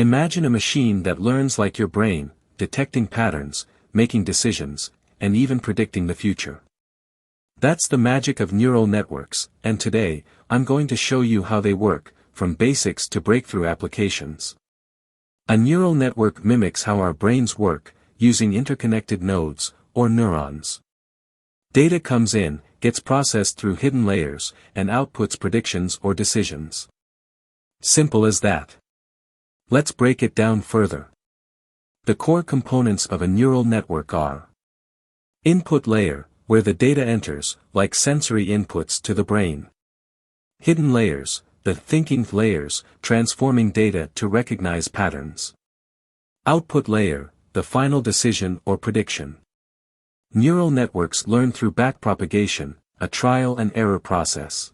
Imagine a machine that learns like your brain, detecting patterns, making decisions, and even predicting the future. That's the magic of neural networks, and today, I'm going to show you how they work, from basics to breakthrough applications. A neural network mimics how our brains work, using interconnected nodes, or neurons. Data comes in, gets processed through hidden layers, and outputs predictions or decisions. Simple as that. Let's break it down further. The core components of a neural network are: input layer, where the data enters, like sensory inputs to the brain. Hidden layers, the thinking layers, transforming data to recognize patterns. Output layer, the final decision or prediction. Neural networks learn through backpropagation, a trial and error process.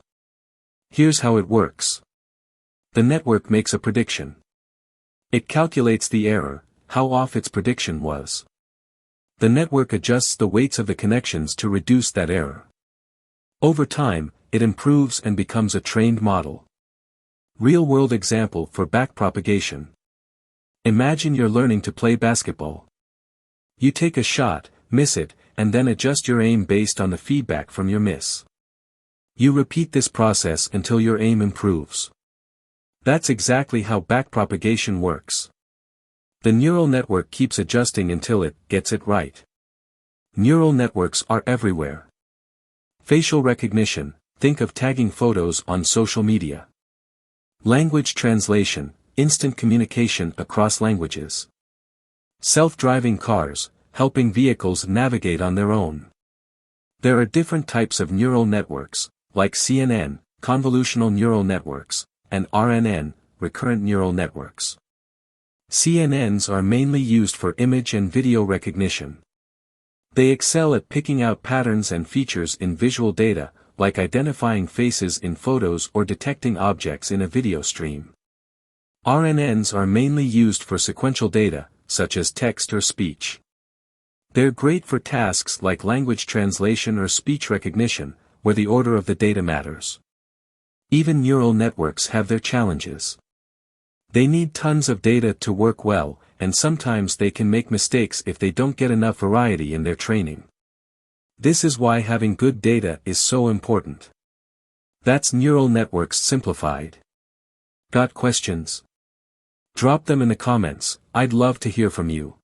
Here's how it works. The network makes a prediction. It calculates the error, how off its prediction was. The network adjusts the weights of the connections to reduce that error. Over time, it improves and becomes a trained model. Real-world example for backpropagation. Imagine you're learning to play basketball. You take a shot, miss it, and then adjust your aim based on the feedback from your miss. You repeat this process until your aim improves. That's exactly how backpropagation works. The neural network keeps adjusting until it gets it right. Neural networks are everywhere. Facial recognition, think of tagging photos on social media. Language translation, instant communication across languages. Self-driving cars, helping vehicles navigate on their own. There are different types of neural networks, like CNN, convolutional neural networks, and RNN, recurrent neural networks. CNNs are mainly used for image and video recognition. They excel at picking out patterns and features in visual data, like identifying faces in photos or detecting objects in a video stream. RNNs are mainly used for sequential data, such as text or speech. They're great for tasks like language translation or speech recognition, where the order of the data matters. Even neural networks have their challenges. They need tons of data to work well, and sometimes they can make mistakes if they don't get enough variety in their training. This is why having good data is so important. That's neural networks simplified. Got questions? Drop them in the comments, I'd love to hear from you.